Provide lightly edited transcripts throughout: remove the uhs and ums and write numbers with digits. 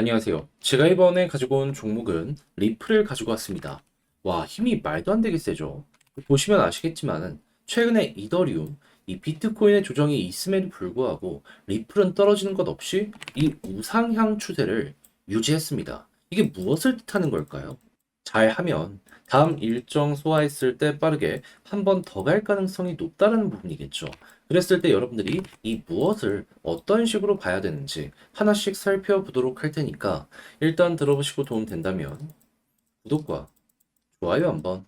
안녕하세요. 제가 이번에 가지고 온 종목은 리플을 가지고 왔습니다. 와, 힘이 말도 안 되게 세죠. 보시면 아시겠지만 최근에 이더리움, 이 비트코인의 조정이 있음에도 불구하고 리플은 떨어지는 것 없이 이 우상향 추세를 유지했습니다. 이게 무엇을 뜻하는 걸까요? 잘하면 다음 일정 소화했을 때 빠르게 한 번 더 갈 가능성이 높다는 부분이겠죠. 그랬을 때 여러분들이 이 무엇을 어떤 식으로 봐야 되는지 하나씩 살펴보도록 할 테니까 일단 들어보시고 도움 된다면 구독과 좋아요 한번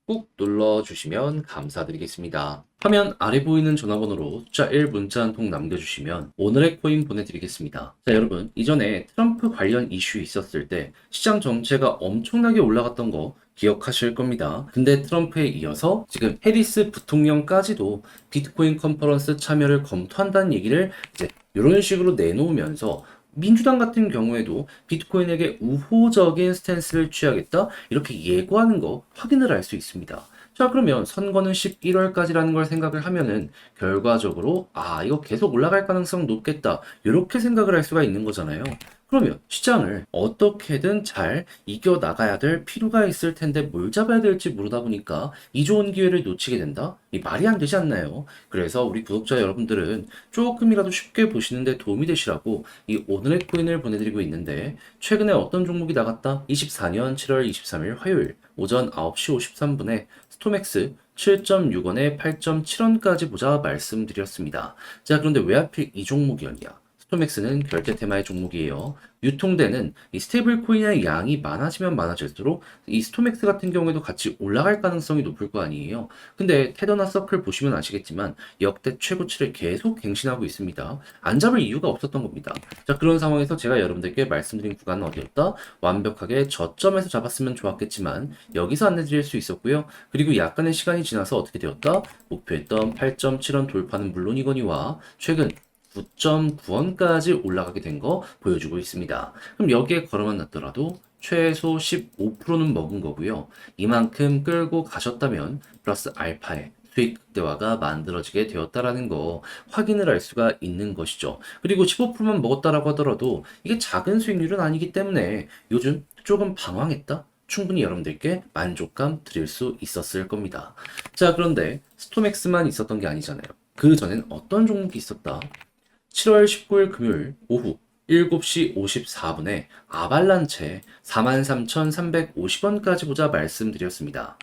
꾹 눌러주시면 감사드리겠습니다. 화면 아래 보이는 전화번호로 숫자 1 문자 한 통 남겨주시면 오늘의 코인 보내드리겠습니다. 자, 여러분, 이전에 트럼프 관련 이슈 있었을 때 시장 전체가 엄청나게 올라갔던 거 기억하실 겁니다. 근데 트럼프에 이어서 지금 해리스 부통령까지도 비트코인 컨퍼런스 참여를 검토한다는 얘기를 이제 이런 식으로 내놓으면서 민주당 같은 경우에도 비트코인에게 우호적인 스탠스를 취하겠다 이렇게 예고하는 거 확인을 할 수 있습니다. 자, 그러면 선거는 11월까지라는 걸 생각을 하면은 결과적으로 이거 계속 올라갈 가능성 높겠다 이렇게 생각을 할 수가 있는 거잖아요. 그러면 시장을 어떻게든 잘 이겨 나가야 될 필요가 있을 텐데 뭘 잡아야 될지 모르다 보니까 이 좋은 기회를 놓치게 된다? 이 말이 안 되지 않나요? 그래서 우리 구독자 여러분들은 조금이라도 쉽게 보시는데 도움이 되시라고 이 오늘의 코인을 보내드리고 있는데 최근에 어떤 종목이 나갔다? 24년 7월 23일 화요일 오전 9시 53분에 스토맥스 7.6원에 8.7원까지 보자 말씀드렸습니다. 자, 그런데 왜 하필 이 종목이었냐? 스토맥스는 결제 테마의 종목이에요. 유통되는 이 스테이블 코인의 양이 많아지면 많아질수록 이 스토맥스 같은 경우에도 같이 올라갈 가능성이 높을 거 아니에요. 근데 테더나 서클 보시면 아시겠지만 역대 최고치를 계속 갱신하고 있습니다. 안 잡을 이유가 없었던 겁니다. 자, 그런 상황에서 제가 여러분들께 말씀드린 구간은 어디였다? 완벽하게 저점에서 잡았으면 좋았겠지만 여기서 안내드릴 수 있었고요. 그리고 약간의 시간이 지나서 어떻게 되었다? 목표했던 8.7원 돌파는 물론이거니와 최근 9.9원까지 올라가게 된 거 보여주고 있습니다. 그럼 여기에 걸어만 놨더라도 최소 15%는 먹은 거고요. 이만큼 끌고 가셨다면 플러스 알파의 수익 극대화가 만들어지게 되었다라는 거 확인을 할 수가 있는 것이죠. 그리고 15%만 먹었다라고 하더라도 이게 작은 수익률은 아니기 때문에 요즘 조금 방황했다? 충분히 여러분들께 만족감 드릴 수 있었을 겁니다. 자, 그런데 스토맥스만 있었던 게 아니잖아요. 그 전엔 어떤 종목이 있었다? 7월 19일 금요일 오후 7시 54분에 아발란체 43,350원까지 보자 말씀드렸습니다.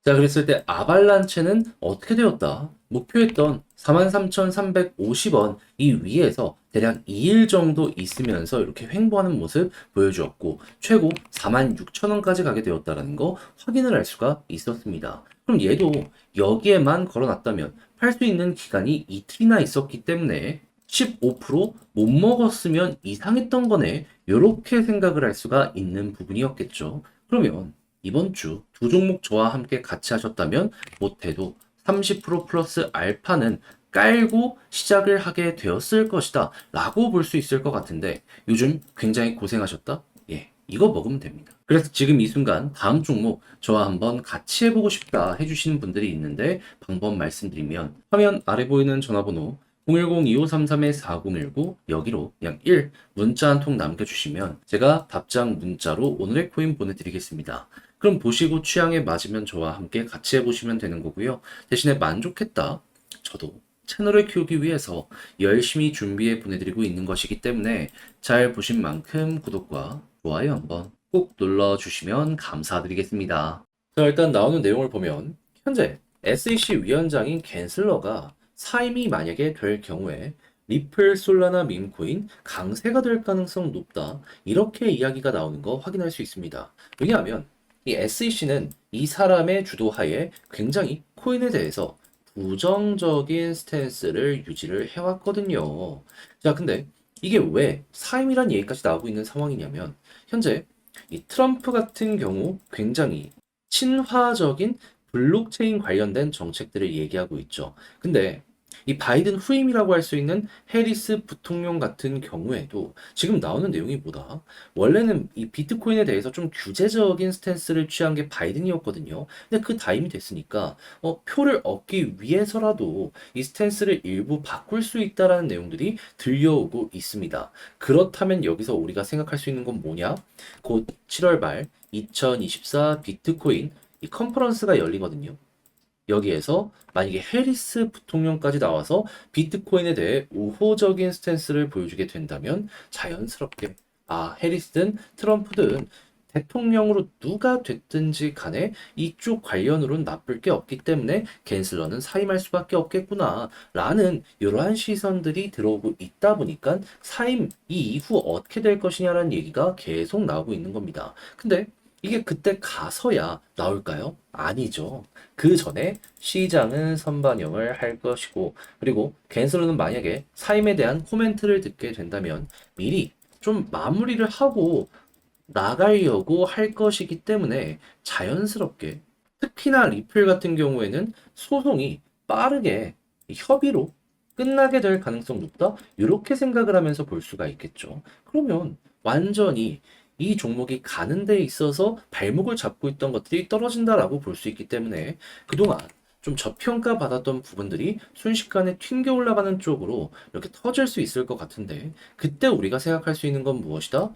자, 그랬을 때 아발란체는 어떻게 되었다? 목표했던 43,350원 이 위에서 대략 2일 정도 있으면서 이렇게 횡보하는 모습 보여주었고 최고 46,000원까지 가게 되었다는 거 확인을 할 수가 있었습니다. 그럼 얘도 여기에만 걸어놨다면 팔 수 있는 기간이 이틀이나 있었기 때문에 15%못 먹었으면 이상했던 거네. 이렇게 생각을 할 수가 있는 부분이었겠죠. 그러면 이번 주 두 종목 저와 함께 같이 하셨다면 못해도 30% 플러스 알파는 깔고 시작을 하게 되었을 것이다 라고 볼 수 있을 것 같은데 요즘 굉장히 고생하셨다? 예, 이거 먹으면 됩니다. 그래서 지금 이 순간 다음 종목 저와 한번 같이 해보고 싶다 해주시는 분들이 있는데 방법 말씀드리면 화면 아래 보이는 전화번호 010-2533-4019 여기로 그냥 1 문자 한 통 남겨주시면 제가 답장 문자로 오늘의 코인 보내드리겠습니다. 그럼 보시고 취향에 맞으면 저와 함께 같이 해보시면 되는 거고요. 대신에 만족했다. 저도 채널을 키우기 위해서 열심히 준비해 보내드리고 있는 것이기 때문에 잘 보신 만큼 구독과 좋아요 한번 꼭 눌러주시면 감사드리겠습니다. 자, 일단 나오는 내용을 보면 현재 SEC 위원장인 갠슬러가 사임이 만약에 될 경우에 리플, 솔라나 밈코인 강세가 될 가능성 높다. 이렇게 이야기가 나오는 거 확인할 수 있습니다. 왜냐하면 이 SEC는 이 사람의 주도하에 굉장히 코인에 대해서 부정적인 스탠스를 유지를 해왔거든요. 자, 근데 이게 왜 사임이란 얘기까지 나오고 있는 상황이냐면 현재 이 트럼프 같은 경우 굉장히 친화적인 블록체인 관련된 정책들을 얘기하고 있죠. 근데 이 바이든 후임이라고 할 수 있는 해리스 부통령 같은 경우에도 지금 나오는 내용이 뭐다? 원래는 이 비트코인에 대해서 좀 규제적인 스탠스를 취한 게 바이든이었거든요. 근데 그 타임이 됐으니까 표를 얻기 위해서라도 이 스탠스를 일부 바꿀 수 있다라는 내용들이 들려오고 있습니다. 그렇다면 여기서 우리가 생각할 수 있는 건 뭐냐? 곧 7월 말 2024 비트코인 이 컨퍼런스가 열리거든요. 여기에서 만약에 해리스 부통령까지 나와서 비트코인에 대해 우호적인 스탠스를 보여주게 된다면 자연스럽게 해리스든 트럼프든 대통령으로 누가 됐든지 간에 이쪽 관련으로는 나쁠 게 없기 때문에 갠슬러는 사임할 수밖에 없겠구나 라는 이러한 시선들이 들어오고 있다 보니까 사임 이후 어떻게 될 것이냐라는 얘기가 계속 나오고 있는 겁니다. 근데 이게 그때 가서야 나올까요? 아니죠. 그 전에 시장은 선반영을 할 것이고, 그리고 갠슬러는 만약에 사임에 대한 코멘트를 듣게 된다면 미리 좀 마무리를 하고 나가려고 할 것이기 때문에 자연스럽게 특히나 리플 같은 경우에는 소송이 빠르게 협의로 끝나게 될 가능성 높다? 이렇게 생각을 하면서 볼 수가 있겠죠. 그러면 완전히 이 종목이 가는 데 있어서 발목을 잡고 있던 것들이 떨어진다라고 볼 수 있기 때문에 그동안 좀 저평가 받았던 부분들이 순식간에 튕겨 올라가는 쪽으로 이렇게 터질 수 있을 것 같은데 그때 우리가 생각할 수 있는 건 무엇이다?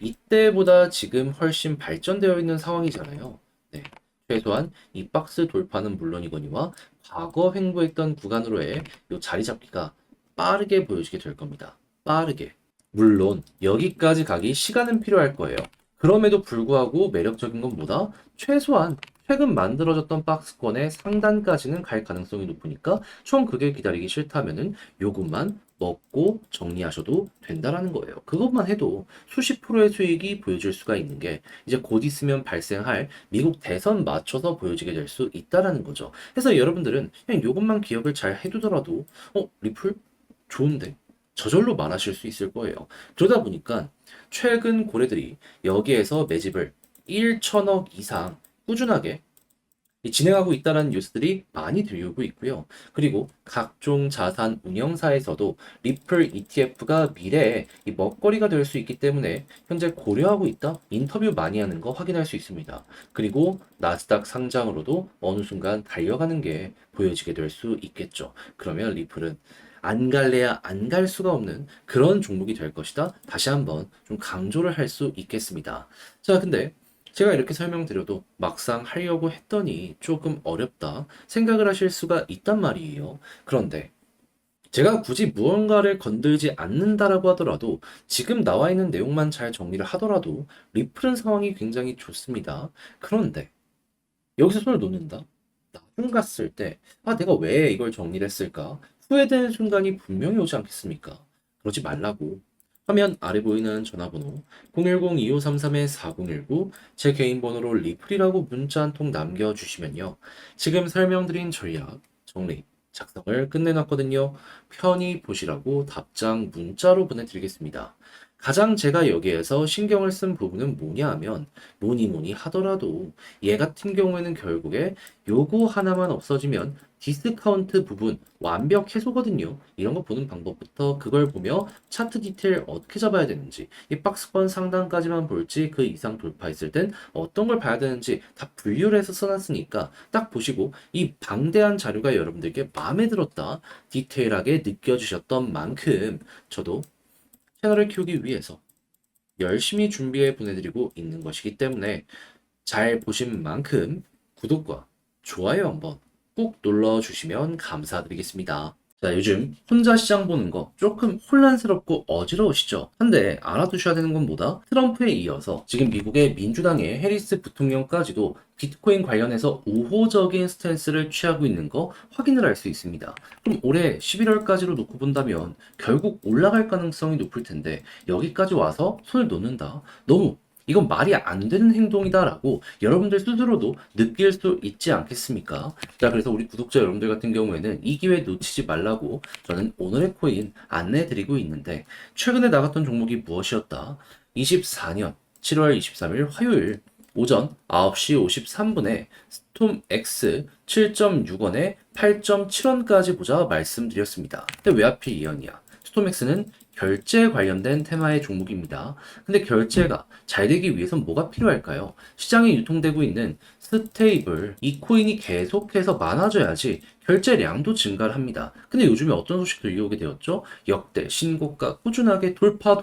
이때보다 지금 훨씬 발전되어 있는 상황이잖아요. 네. 최소한 이 박스 돌파는 물론이거니와 과거 횡보했던 구간으로의 이 자리 잡기가 빠르게 보여지게 될 겁니다. 빠르게. 물론 여기까지 가기 시간은 필요할 거예요. 그럼에도 불구하고 매력적인 건 뭐다? 최소한 최근 만들어졌던 박스권의 상단까지는 갈 가능성이 높으니까 총 그게 기다리기 싫다면은 요것만 먹고 정리하셔도 된다라는 거예요. 그것만 해도 수십 프로의 수익이 보여질 수가 있는 게 이제 곧 있으면 발생할 미국 대선 맞춰서 보여지게 될 수 있다라는 거죠. 그래서 여러분들은 그냥 요것만 기억을 잘 해두더라도 리플 좋은데 저절로 말하실 수 있을 거예요. 그러다 보니까 최근 고래들이 여기에서 매집을 1천억 이상 꾸준하게 진행하고 있다는 뉴스들이 많이 들리고 있고요. 그리고 각종 자산 운영사에서도 리플 ETF가 미래에 이 먹거리가 될 수 있기 때문에 현재 고려하고 있다? 인터뷰 많이 하는 거 확인할 수 있습니다. 그리고 나스닥 상장으로도 어느 순간 달려가는 게 보여지게 될 수 있겠죠. 그러면 리플은 안 갈래야 안 갈 수가 없는 그런 종목이 될 것이다. 다시 한번 좀 강조를 할 수 있겠습니다. 자, 근데 제가 이렇게 설명드려도 막상 하려고 했더니 조금 어렵다 생각을 하실 수가 있단 말이에요. 그런데 제가 굳이 무언가를 건들지 않는다라고 하더라도 지금 나와 있는 내용만 잘 정리를 하더라도 리플은 상황이 굉장히 좋습니다. 그런데 여기서 손을 놓는다? 나중 갔을 때, 내가 왜 이걸 정리를 했을까? 후회되는 순간이 분명히 오지 않겠습니까? 그러지 말라고. 화면 아래 보이는 전화번호 010-2533-4019 제 개인 번호로 리플이라고 문자 한 통 남겨주시면요. 지금 설명드린 전략, 정리, 작성을 끝내놨거든요. 편히 보시라고 답장 문자로 보내드리겠습니다. 가장 제가 여기에서 신경을 쓴 부분은 뭐냐 하면 뭐니 뭐니 하더라도 얘 같은 경우에는 결국에 요거 하나만 없어지면 디스카운트 부분 완벽 해소거든요. 이런 거 보는 방법부터 그걸 보며 차트 디테일 어떻게 잡아야 되는지 이 박스권 상단까지만 볼지 그 이상 돌파했을 땐 어떤 걸 봐야 되는지 다 분류를 해서 써놨으니까 딱 보시고 이 방대한 자료가 여러분들께 마음에 들었다 디테일하게 느껴지셨던 만큼 저도 채널을 키우기 위해서 열심히 준비해 보내드리고 있는 것이기 때문에 잘 보신 만큼 구독과 좋아요 한번 꾹 눌러주시면 감사드리겠습니다. 자, 요즘 혼자 시장 보는 거 조금 혼란스럽고 어지러우시죠? 한데 알아두셔야 되는 건 뭐다? 트럼프에 이어서 지금 미국의 민주당의 해리스 부통령까지도 비트코인 관련해서 우호적인 스탠스를 취하고 있는 거 확인을 할 수 있습니다. 그럼 올해 11월까지로 놓고 본다면 결국 올라갈 가능성이 높을 텐데 여기까지 와서 손을 놓는다? 너무 이건 말이 안 되는 행동이다라고 여러분들 스스로도 느낄 수 있지 않겠습니까? 자, 그래서 우리 구독자 여러분들 같은 경우에는 이 기회 놓치지 말라고 저는 오늘의 코인 안내해 드리고 있는데 최근에 나갔던 종목이 무엇이었다? 24년 7월 23일 화요일 오전 9시 53분에 스톰X 7.6원에 8.7원까지 보자 말씀드렸습니다. 근데 왜 하필 이 연이야? 스톰X는 결제 관련된 테마의 종목입니다. 근데 결제가 잘 되기 위해선 뭐가 필요할까요? 시장에 유통되고 있는 스테이블, 이 코인이 계속해서 많아져야지 결제량도 증가를 합니다. 근데 요즘에 어떤 소식 들려오게 되었죠? 역대 신고가 꾸준하게 돌파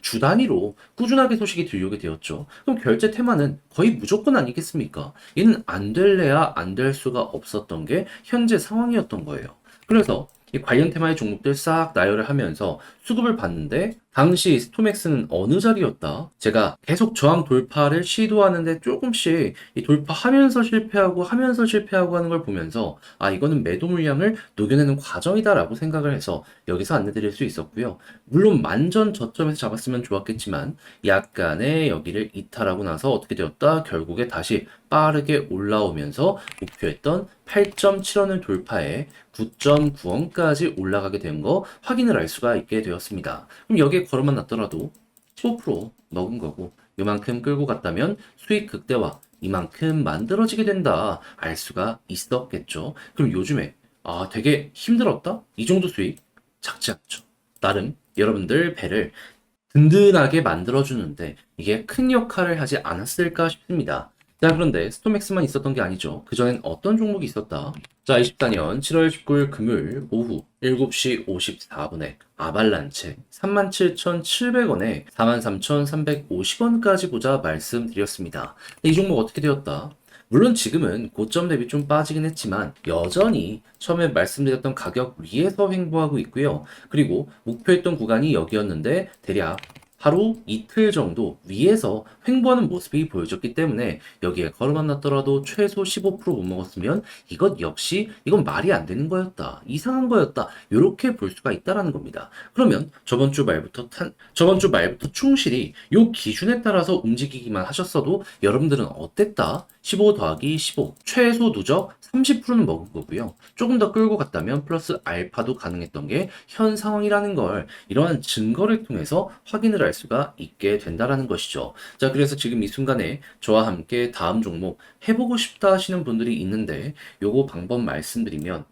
주 단위로 꾸준하게 소식이 들려오게 되었죠. 그럼 결제 테마는 거의 무조건 아니겠습니까? 얘는 안 될래야 안 될 수가 없었던 게 현재 상황이었던 거예요. 그래서 이 관련 테마의 종목들 싹 나열을 하면서 수급을 봤는데 당시 스톰엑스는 어느 자리였다? 제가 계속 저항 돌파를 시도하는데 조금씩 이 돌파하면서 실패하고 하면서 실패하고 하는 걸 보면서 아 이거는 매도 물량을 녹여내는 과정이다라고 생각을 해서 여기서 안내드릴 수 있었고요. 물론 만전 저점에서 잡았으면 좋았겠지만 약간의 여기를 이탈하고 나서 어떻게 되었다? 결국에 다시 빠르게 올라오면서 목표했던 8.7원을 돌파해 9.9원까지 올라가게 된 거 확인을 할 수가 있게 되었습니다. 그럼 여기에 걸어만 놨더라도 15% 먹은 거고 요만큼 끌고 갔다면 수익 극대화 이만큼 만들어지게 된다 알 수가 있었겠죠. 그럼 요즘에 아 되게 힘들었다? 이 정도 수익 작지 않죠. 나름 여러분들 배를 든든하게 만들어주는데 이게 큰 역할을 하지 않았을까 싶습니다. 자, 그런데 스톰엑스만 있었던 게 아니죠. 그전엔 어떤 종목이 있었다? 자, 24년 7월 19일 금요일 오후 7시 54분에 아발란체 37,700원에 43,350원까지 보자 말씀드렸습니다. 이 종목 어떻게 되었다? 물론 지금은 고점 대비 좀 빠지긴 했지만 여전히 처음에 말씀드렸던 가격 위에서 횡보하고 있고요. 그리고 목표했던 구간이 여기였는데 대략 하루 이틀 정도 위에서 횡보하는 모습이 보여졌기 때문에 여기에 걸어만났더라도 최소 15%못 먹었으면 이것 역시 이건 말이 안 되는 거였다. 이상한 거였다. 이렇게 볼 수가 있다라는 겁니다. 그러면 저번 주 말부터 충실히 요 기준에 따라서 움직이기만 하셨어도 여러분들은 어땠다? 15 더하기 15 최소 누적 30%는 먹은 거고요. 조금 더 끌고 갔다면 플러스 알파도 가능했던 게 현 상황이라는 걸 이러한 증거를 통해서 확인을 할 수가 있게 된다라는 것이죠. 자, 그래서 지금 이 순간에 저와 함께 다음 종목 해보고 싶다 하시는 분들이 있는데 요거 방법 말씀드리면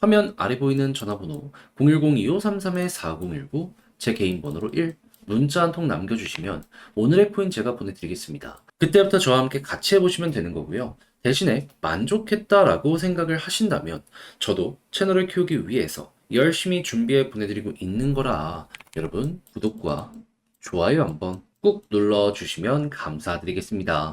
화면 아래 보이는 전화번호 010-2533-4019 제 개인 번호로 1 문자 한 통 남겨주시면 오늘의 코인 제가 보내드리겠습니다. 그때부터 저와 함께 같이 해보시면 되는 거고요. 대신에 만족했다라고 생각을 하신다면 저도 채널을 키우기 위해서 열심히 준비해 보내드리고 있는 거라 여러분 구독과 좋아요 한번 꾹 눌러주시면 감사드리겠습니다.